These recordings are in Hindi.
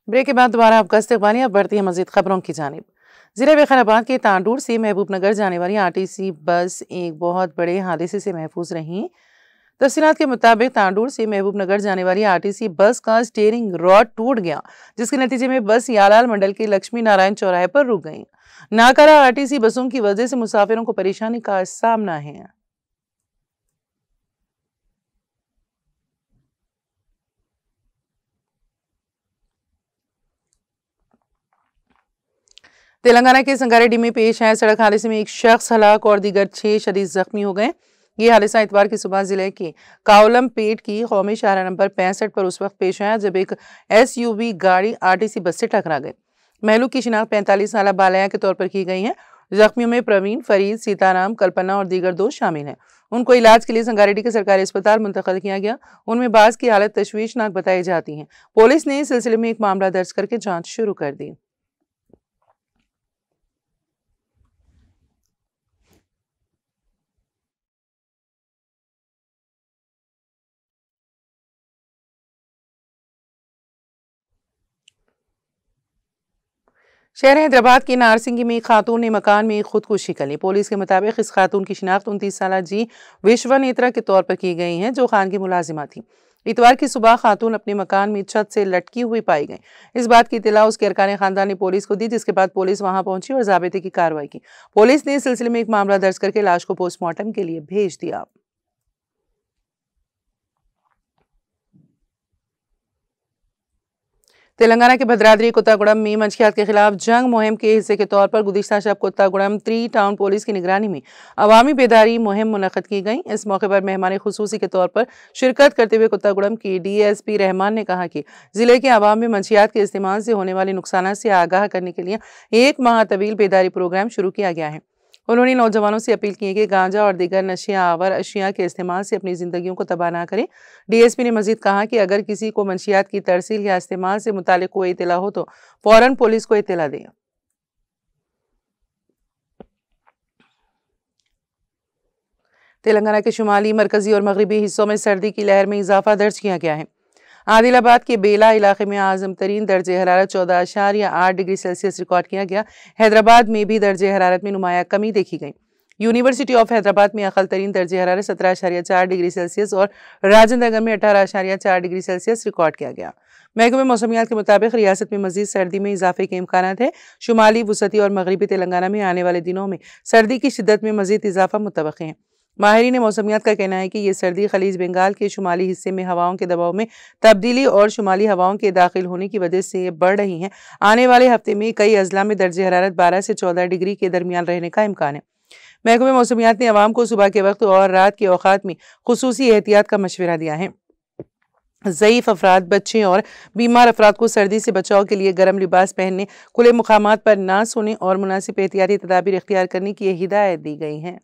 ब्रेक के बाद दोबारा आपका इस्तकबाल। अब बढ़ती है मजीद खबरों की जानिब। ज़िले विकाराबाद के तांडूर से महबूबनगर जाने वाली आरटीसी बस एक बहुत बड़े हादसे से महफूज रही। तफसीलात के मुताबिक तांडूर से महबूबनगर जाने वाली आरटीसी बस का स्टीयरिंग रॉड टूट गया, जिसके नतीजे में बस यालाल मंडल के लक्ष्मी नारायण चौराहे पर रुक गई। नाकारा आरटीसी बसों की वजह से मुसाफिरों को परेशानी का सामना है। तेलंगाना के संगारेड्डी में पेश आए सड़क हादसे में एक शख्स हलाक और दीगर 6 शदीद जख्मी हो गए। ये हादसा इतवार की सुबह जिले के कावलम पेट की कौमी शाहरा नंबर 65 पर उस वक्त पेश आया जब एक एसयूवी गाड़ी आरटीसी बस से टकरा गई। महलूक की शिनाख्त 45 साल बालया के तौर पर की गई है। जख्मियों में प्रवीण, फरीद, सीताराम, कल्पना और दीगर 2 शामिल हैं। उनको इलाज के लिए संगारेड्डी के सरकारी अस्पताल मुंतकिल किया गया। उनमें बाज़ की हालत तशवीशनाक बताई जाती है। पुलिस ने इस सिलसिले में एक मामला दर्ज करके जाँच शुरू कर दी। शहर हैदराबाद के नारसिंगी में एक खातून ने मकान में खुदकुशी कर ली। पुलिस के मुताबिक इस खातून की शिनाख्त 29 साल जी विश्वनेत्रा के तौर पर की गई है, जो खानगी मुलाजिमा थी। इतवार की सुबह खातून अपने मकान में छत से लटकी हुई पाई गई। इस बात की इत्तला उसके अरकान खानदान ने पुलिस को दी, जिसके बाद पुलिस वहां पहुंची और ज़ाब्ते की कार्रवाई की। पुलिस ने इस सिलसिले में एक मामला दर्ज करके लाश को पोस्टमार्टम के लिए भेज दिया। तेलंगाना के भद्राद्री कोत्तागुड़म में मंशियात के खिलाफ जंग मुहिम के हिस्से के तौर पर गुज़िश्ता शब कोत्तागुड़म 3 टाउन पुलिस की निगरानी में अवामी बेदारी मुहिम मुनक़्क़द की गई। इस मौके पर मेहमान खुसूसी के तौर पर शिरकत करते हुए कोत्तागुड़म की DSP रहमान ने कहा कि जिले के अवाम में मंशियात के इस्तेमाल से होने वाले नुकसान से आगाह करने के लिए 1 माह तवील बेदारी प्रोग्राम शुरू किया गया है। उन्होंने नौजवानों से अपील की है कि गांजा और दीगर नशिया आवर अशिया के इस्तेमाल से अपनी जिंदगियों को तबाह ना करें। DSP ने मजीद कहा कि अगर किसी को मंशियात की तरसील या इस्तेमाल से मुतालिक कोई इत्तला हो तो फौरन पुलिस को इत्तला दें। तेलंगाना के शुमाली, मरकजी और मगरबी हिस्सों में सर्दी की लहर में इजाफा दर्ज किया गया है। आदिलाबाद के बेला इलाके में आजम तरीन दर्जे हरारत 14.8 डिग्री सेल्सियस रिकॉर्ड किया गया। हैदराबाद में भी दर्जे हरारत में नुमाया कमी देखी गई। यूनिवर्सिटी ऑफ हैदराबाद में अकल तरीन दर्जे हरारत 17.4 डिग्री सेल्सियस और राजेंद्र नगर में 18.4 डिग्री सेल्सियस रिकॉर्ड किया गया। महकमे मौसमियात के मुताबिक रियासत में मजीद सर्दी में इजाफे के इम्कान है। शुमाली, वसती और मगरबी तेलंगाना में आने वाले दिनों में सर्दी की शिद्दत में मजीद इजाफा मुतवक्किल है। माहिरीन मौसमियात का कहना है कि ये सर्दी खलीज बंगाल के शुमाली हिस्से में हवाओं के दबाव में तब्दीली और शुमाली हवाओं के दाखिल होने की वजह से बढ़ रही हैं। आने वाले हफ्ते में कई अजला में दर्जे हरारत 12 से 14 डिग्री के दरमियान रहने का इम्कान है। महकमे मौसमियात ने अवाम को सुबह के वक्त और रात के औकात में खुसूसी एहतियात का मशवरा दिया है। ज़ईफ़ अफराद, बच्चे और बीमार अफराद को सर्दी से बचाव के लिए गर्म लिबास पहनने, खुले मुकामात पर ना सोने और मुनासिब एहतियाती तदाबीर इख्तियार करने की हिदायत दी गई है।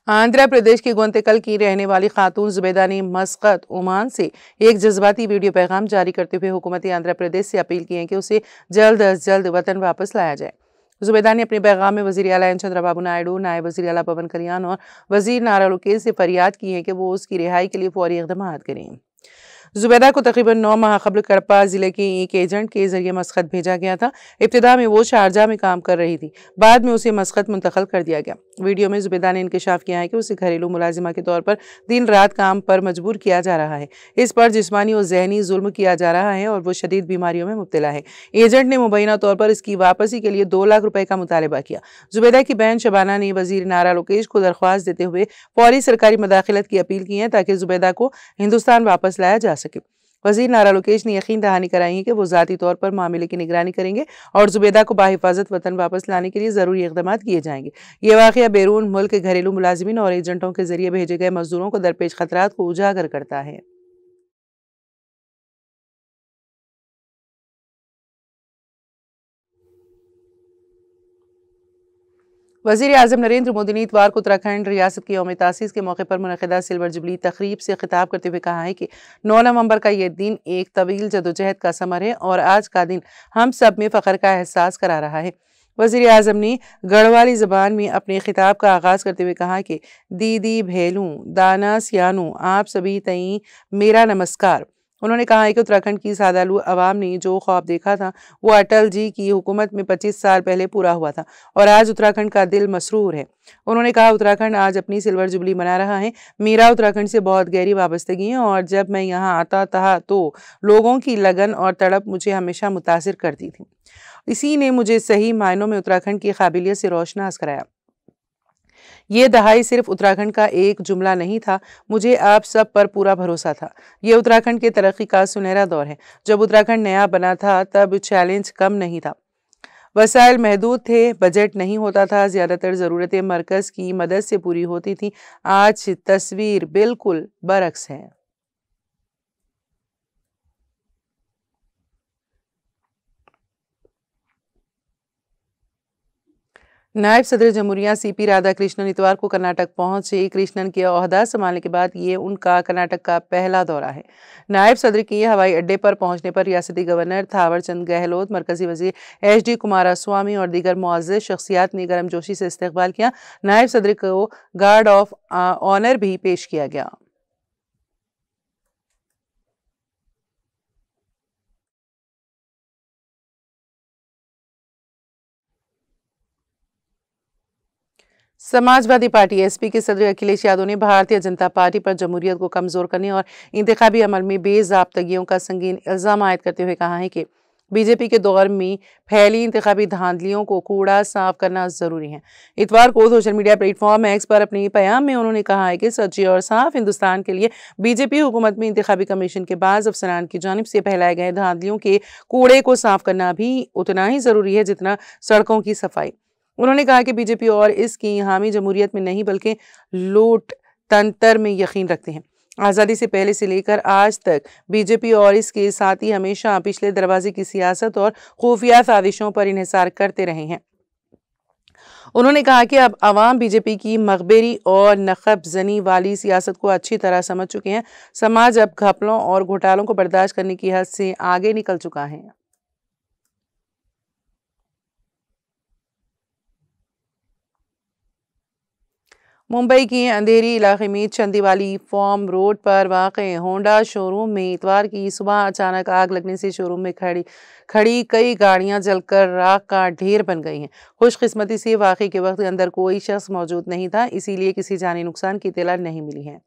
आंध्र प्रदेश के गोंतेकल की रहने वाली खातून जुबैदा ने मस्कत, ओमान से एक जज्बाती वीडियो पैगाम जारी करते हुए हुकूमत आंध्र प्रदेश से अपील की है कि उसे जल्द अज जल्द वतन वापस लाया जाए। जुबैदा ने अपने पैगाम में वज़ीर आला एन चंद्रबाबू नायडू, नायब वज़ीर आला पवन कल्याण और वज़ीर नारा लोकेश से फरियाद की है कि वो उसकी रिहाई के लिए फौरी इक़दाम करें। जुबैदा को तकरीबन 9 माह कबल कडपा जिले के एक एजेंट के जरिए मस्कत भेजा गया था। इब्तिदा में वो शारजा में काम कर रही थी, बाद में उसे मस्कत मुंतकिल कर दिया गया। वीडियो में जुबैदा ने इंकशाफ किया है कि उसे घरेलू मुलाजिमा के तौर पर दिन रात काम पर मजबूर किया जा रहा है। इस पर जिस्मानी और जहनी जुल्म किया जा रहा है और वो शदीद बीमारियों में मुब्तला है। एजेंट ने मुबैना तौर पर इसकी वापसी के लिए 2 लाख रुपए का मुतालबा किया। जुबैदा की बहन शबाना ने वज़ीर नारा लोकेश को दरख्वास्त देते हुए फौरी सरकारी मदाखिलत की अपील की है ताकि जुबैदा को हिंदुस्तान वापस लाया जा सके। वज़ीर नारा लोकेश ने यकीन दहानी कराई है कि वो ज़ाती तौर पर मामले की निगरानी करेंगे और जुबैदा को बाहिफाजत वतन वापस लाने के लिए ज़रूरी इक़दाम किए जाएंगे। ये वाक़या बैरून मुल्क के घरेलू मुलाजिमीन और एजेंटों के जरिए भेजे गए मजदूरों को दरपेश खतरात को उजागर करता है। वज़ीर आज़म नरेंद्र मोदी ने इतवार को उत्तराखंड रियासत की यौम तासीस के मौके पर मुनक़िदा सिल्वर जुबली तक़रीब से खिताब करते हुए कहा है कि 9 नवंबर का ये दिन एक तवील जदोजहद का समर है और आज का दिन हम सब में फ़ख्र का एहसास करा रहा है। वज़ीर आज़म ने गढ़वाली ज़बान में अपने खिताब का आगाज़ करते हुए कहा कि दीदी भेलूँ दाना सियानू आप सभी तई मेरा नमस्कार। उन्होंने कहा है कि उत्तराखंड की सादालू आवाम ने जो ख्वाब देखा था वो अटल जी की हुकूमत में 25 साल पहले पूरा हुआ था और आज उत्तराखंड का दिल मसरूर है। उन्होंने कहा उत्तराखंड आज अपनी सिल्वर जुबली मना रहा है। मेरा उत्तराखंड से बहुत गहरी वाबस्तगी है और जब मैं यहाँ आता था तो लोगों की लगन और तड़प मुझे हमेशा मुतासिर करती थी। इसी ने मुझे सही मायनों में उत्तराखंड की काबिलियत से रोशनास कराया। ये दहाई सिर्फ उत्तराखंड का एक जुमला नहीं था, मुझे आप सब पर पूरा भरोसा था। ये उत्तराखंड के तरक्की का सुनहरा दौर है। जब उत्तराखंड नया बना था तब चैलेंज कम नहीं था, वसाइल महदूद थे, बजट नहीं होता था, ज़्यादातर ज़रूरतें मरकज़ की मदद से पूरी होती थी। आज तस्वीर बिल्कुल बरअक्स है। नायब सदर जमहूरिया सीपी राधाकृष्णन इतवार को कर्नाटक पहुंचे। कृष्णन के ओहदा संभालने के बाद ये उनका कर्नाटक का पहला दौरा है। नायब सदर के हवाई अड्डे पर पहुंचने पर रियासती गवर्नर थावरचंद गहलोत, मरकजी वजीर HD कुमारस्वामी और दीगर मुअज़्ज़ज़ शख्सियात ने गर्मजोशी से इस्तकबाल किया। नायब सदर को गार्ड ऑफ ऑनर भी पेश किया गया। समाजवादी पार्टी SP के सदर अखिलेश यादव ने भारतीय जनता पार्टी पर जमहूरियत को कमजोर करने और इंतखाबी अमल में बेज़ाब्तगियों का संगीन इल्ज़ाम आयद करते हुए कहा है कि बीजेपी के दौर में फैली इंतखाबी धांधलियों को कूड़ा साफ करना जरूरी है। इतवार को सोशल मीडिया प्लेटफॉर्म X पर अपने बयान में उन्होंने कहा है कि सच्चे और साफ हिंदुस्तान के लिए बीजेपी हुकूमत में इंतखाबी कमीशन के बाद अफसरान की जानिब से फैलाए गए धांधलियों के कूड़े को साफ करना भी उतना ही जरूरी है जितना सड़कों की सफाई। उन्होंने कहा कि बीजेपी और इसकी हामी जमहूरियत में नहीं बल्कि लूट तंत्र में यकीन रखते हैं। आज़ादी से पहले से लेकर आज तक बीजेपी और इसके साथी हमेशा पिछले दरवाजे की सियासत और खुफिया साजिशों पर इन्हिसार करते रहे हैं। उन्होंने कहा कि अब अवाम बीजेपी की मखबेरी और नखबजनी वाली सियासत को अच्छी तरह समझ चुके हैं। समाज अब घपलों और घोटालों को बर्दाश्त करने की हद से आगे निकल चुका है। मुंबई के अंधेरी इलाके में चंदीवाली फार्म रोड पर वाक़े होंडा शोरूम में इतवार की सुबह अचानक आग लगने से शोरूम में खड़ी कई गाड़ियां जलकर राख का ढेर बन गई हैं। खुशकिस्मती से वाक़े के वक्त अंदर कोई शख्स मौजूद नहीं था, इसीलिए किसी जानी नुकसान की इत्तला नहीं मिली है।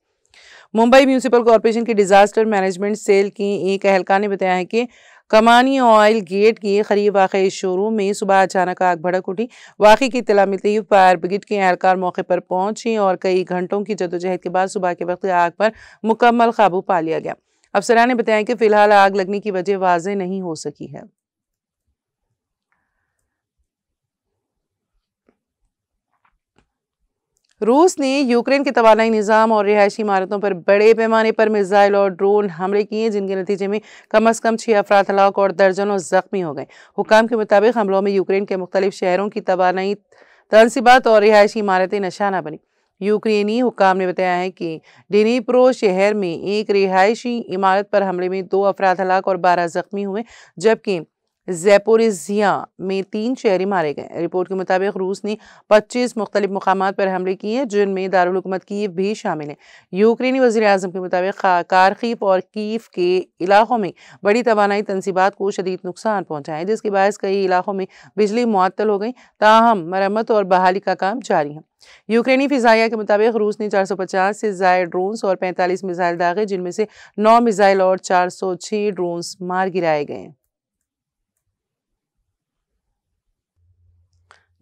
मुंबई म्यूनिसिपल कॉरपोरेशन के डिजास्टर मैनेजमेंट सेल की एक एहलकार ने बताया है कि कमानी ऑयल गेट के करीब वाक़ई शोरूम में सुबह अचानक आग भड़क उठी। वाक़े की इत्तला मिलते ही फायर ब्रिगेड के एहलकार मौके पर पहुंचे और कई घंटों की जद्दोजहद के बाद सुबह के वक्त आग पर मुकम्मल काबू पा लिया गया। अफसरान ने बताया कि फिलहाल आग लगने की वजह वाज़ेह नहीं हो सकी है। रूस ने यूक्रेन के तवानाई निज़ाम और रिहायशी इमारतों पर बड़े पैमाने पर मिसाइल और ड्रोन हमले किए, जिनके नतीजे में कम अज़ कम 6 अफराद हलाक और दर्जनों जख्मी हो गए। हुकाम के मुताबिक हमलों में यूक्रेन के मुख्तलिफ शहरों की तवानाई तनसीबात और रिहायशी इमारतें निशाना बनी। यूक्रेनी हुकाम ने बताया है कि डिनीप्रो शहर में एक रिहायशी इमारत पर हमले में 2 अफराद हलाक और 12 जख्मी हुए, जबकि ज़ैपोरिज़िया में 3 शहरी मारे गए। रिपोर्ट के मुताबिक रूस ने 25 मुख्तलिफ मकामात पर हमले किए, जिनमें दारुल हुकूमत कीव भी शामिल है। यूक्रेनी वज़ीर आज़म के मुताबिक कारखीव और कीव के इलाकों में बड़ी तवानाई तनसीबात को शदीद नुकसान पहुंचा है, जिसके बायस कई इलाकों में बिजली मुअत्तल हो गई। ताहम मरम्मत और बहाली का काम जारी है। यूक्रेनी फिजाइया के मुताबिक रूस ने 450 से ज़ायद ड्रोन्स और 45 मिसाइल दागे, जिनमें से 9 मिसाइल और 406 ड्रोन्स मार गिराए गए।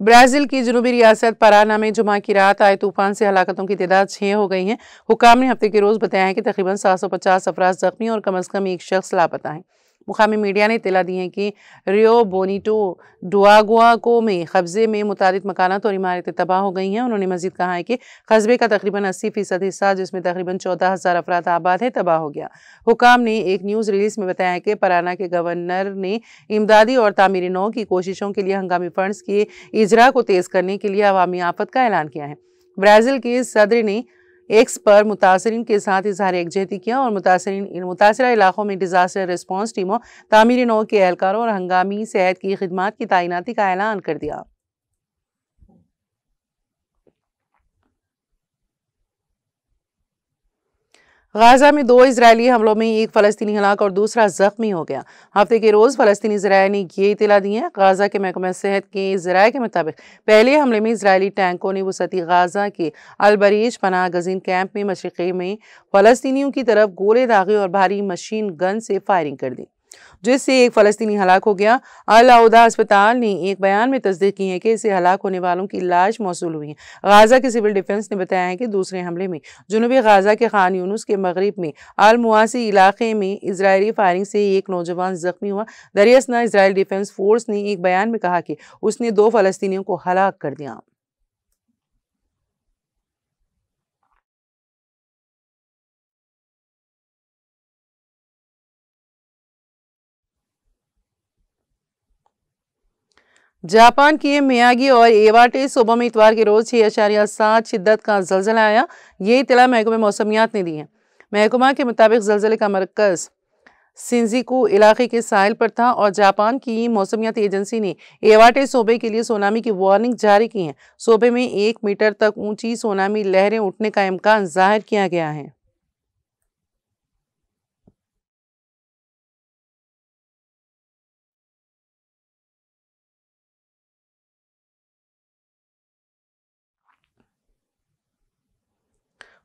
ब्राज़ील की जनूबी रियासत पराना में जुमा की रात आए तूफान से हलाकतों की तादाद 6 हो गई है। हुकाम ने हफ्ते के रोज़ बताया है कि तकरीबन 750 अफराद जख्मी और कम अज़ कम एक शख्स लापता है। मुकामी मीडिया ने इत्तला दी है कि रियो बोनिटो डुआगुआको में कब्जे में मुतादिद मकानात और इमारतें तबाह हो गई हैं। उन्होंने मजीद कहा है कि कस्बे का तकरीबन 80% हिस्सा, जिसमें तकरीबन 14,000 अफराद आबाद है, तबाह हो गया। हुकाम ने एक न्यूज़ रिलीज में बताया कि पराना के गवर्नर ने इमदादी और तामीरी नौ की कोशिशों के लिए हंगामी फंड्स के इजरा को तेज करने के लिए अवामी आफत का ऐलान किया है। ब्राज़ील के सदर ने एक्स पर मुतासरीन के साथ इजहार एकजहती किया और मुतासरा इलाकों में डिजास्टर रिस्पॉन्स टीमों, तामीरी नौ के एहलकारों और हंगामी सेहत की खिदमात की तैनाती का ऐलान कर दिया। गाजा में 2 इजरायली हमलों में एक फ़लस्तीनी हलाक और दूसरा जख्मी हो गया। हफ्ते के रोज़ फ़लस्तीनी ज़राए ने ये इत्तला दी है। गाजा के महकमा सेहत के ज़राए के मुताबिक पहले हमले में इजरायली टैंकों ने वसती गाजा के अलबरीज पनाह गज़ीन कैंप में मशरिक़ी में फ़लस्तीनियों की तरफ गोले दागे और भारी मशीन गन से फायरिंग कर दी, जिससे एक फ़लस्तीनी हलाक हो गया। अल औदा अस्पताल ने एक बयान में तस्दीक की है कि इससे हलाक होने वालों की लाश मौसूल हुई है। गाजा के सिविल डिफेंस ने बताया है कि दूसरे हमले में जुनूबी गाजा के खान यूनुस के मगरिब में अल मुआसी इलाके में इजरायली फायरिंग से एक नौजवान जख्मी हुआ। दरियासना इजरायल डिफेंस फोर्स ने एक बयान में कहा कि उसने 2 फ़लस्तीनियों को हलाक कर दिया। जापान के मियागी और एवाटे सूबों में इतवार के रोज 6.7 शिद्दत का जल्जला आया। ये इत्तला महकमे मौसमियात ने दी है। महकमा के मुताबिक जल्जले का मरकज शिंजुकू इलाके के साहिल पर था और जापान की मौसमियात एजेंसी ने एवाटे सूबे के लिए सुनामी की वार्निंग जारी की है। सूबे में 1 मीटर तक ऊंची सुनामी लहरें उठने का इम्कान जाहिर किया गया है।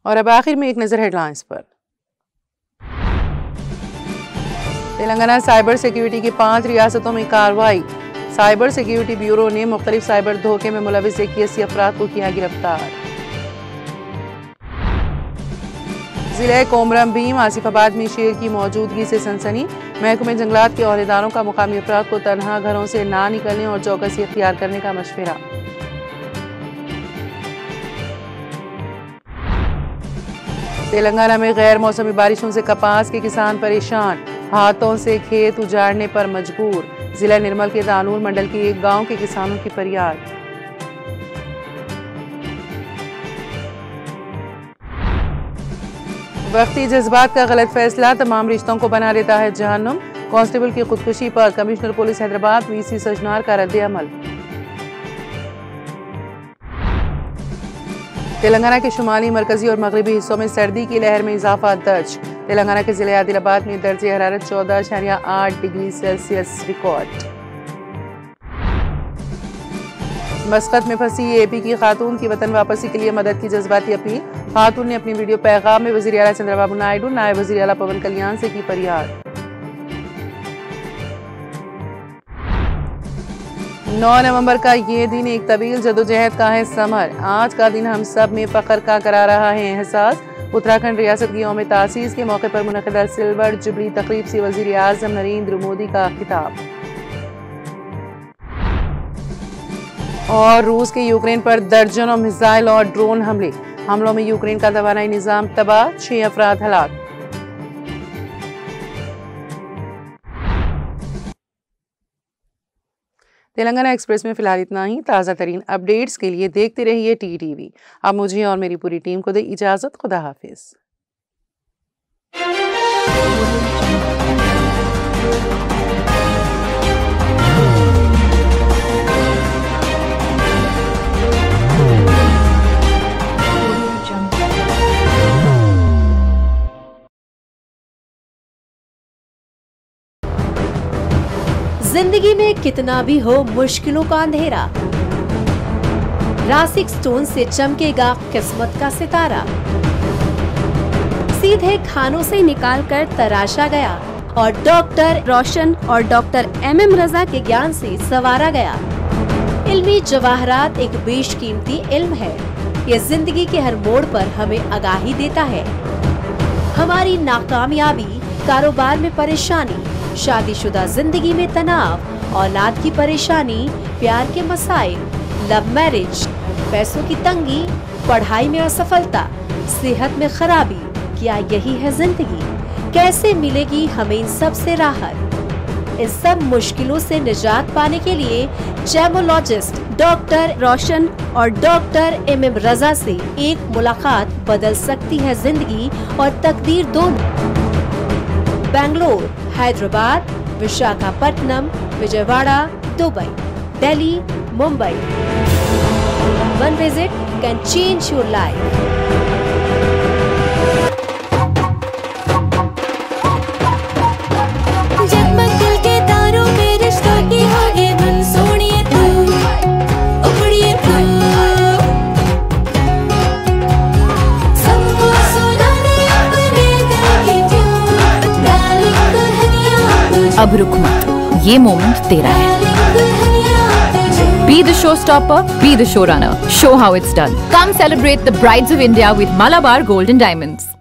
और अब आखिर में एक नजर हेडलाइंस पर। तेलंगाना साइबर सिक्योरिटी की 5 रियासतों में कार्रवाई। साइबर सिक्योरिटी ब्यूरो ने मुख्तलिफ साइबर धोखे में मुलविस 81 अफराद को किया गिरफ्तार। जिले कोमरम भीम आसिफाबाद में शेर की मौजूदगी से सनसनी। महकमे जंगलात के अहदेदारों का मुकामी अफराद को तनहा घरों से ना निकलने और चौकसी इख्तियार करने का मशवरा। तेलंगाना में गैर मौसमी बारिशों से कपास के किसान परेशान, हाथों से खेत उजाड़ने पर मजबूर। जिला निर्मल के दानूर मंडल के एक गांव के किसानों की फरियाद। वक्ती जज्बात का गलत फैसला तमाम रिश्तों को बना देता है जहन्नुम। कांस्टेबल की खुदकुशी पर commissioner police Hyderabad VC Sajjanar का रद्द अमल। तेलंगाना के शुमाली, मरकजी और मगरबी हिस्सों में सर्दी की लहर में इजाफा दर्ज। तेलंगाना के जिले आदिलाबाद में दर्जे हरारत 14.8 डिग्री सेल्सियस रिकॉर्ड। मस्कत में फंसी एपी की खातून की वतन वापसी के लिए मदद की जज्बाती अपील। खातून ने अपनी वीडियो पैगाम में वज़ीर आला चंद्रबाबू नायडू, नायब वज़ीर आला पवन कल्याण से की फरियाद। 9 नवंबर का ये दिन एक तवील जदोजहद का है समर। आज का दिन हम सब में फख्र का करा रहा है एहसास। उत्तराखंड रियासत की यौम तासीस के मौके पर मुनक़िदा सिल्वर जुबली तकरीब से वज़ीर आज़म नरेंद्र मोदी का खिताब। और रूस के यूक्रेन पर दर्जनों मिसाइल और ड्रोन हमलों में यूक्रेन का तवानाई निज़ाम तबाह, 6 अफराद हलाक। तेलंगाना एक्सप्रेस में फिलहाल इतना ही। ताज़ा तरीन अपडेट्स के लिए देखते रहिए TTV। अब मुझे और मेरी पूरी टीम को दे इजाज़त। खुदा हाफिज़। जिंदगी में कितना भी हो मुश्किलों का अंधेरा, रासिक स्टोन से चमकेगा किस्मत का सितारा। सीधे खानों से निकालकर तराशा गया और डॉक्टर रोशन और डॉक्टर MM रजा के ज्ञान से संवारा गया। इल्मी जवाहरात एक बेशकीमती इल्म है। ये जिंदगी के हर मोड़ पर हमें आगाही देता है। हमारी नाकामयाबी, कारोबार में परेशानी, शादीशुदा जिंदगी में तनाव, औलाद की परेशानी, प्यार के मसाइल, लव मैरिज, पैसों की तंगी, पढ़ाई में असफलता, सेहत में खराबी, क्या यही है जिंदगी? कैसे मिलेगी हमें इन सब से राहत? इन सब मुश्किलों से निजात पाने के लिए जेमोलॉजिस्ट डॉक्टर रोशन और डॉक्टर MM रजा से एक मुलाकात बदल सकती है जिंदगी और तकदीर दोनों। Bangalore, Hyderabad, Visakhapatnam, Vijayawada, Dubai, Delhi, Mumbai. One visit can change your life. जगमग दिल के तारों में रिश्तों की होगी धुन, सोनिए तू, उखड़िए तू, सबको सुनाने अपने दिल की ट्यून, डार्लिंग दुल्हनिया तुझे, अब रुक मत, ये मोमेंट तेरा है। डार्लिंग दुल्हनिया तुझे। Be the showstopper, be the showrunner. Show how it's done. Come celebrate the brides of India with Malabar Gold and Diamonds.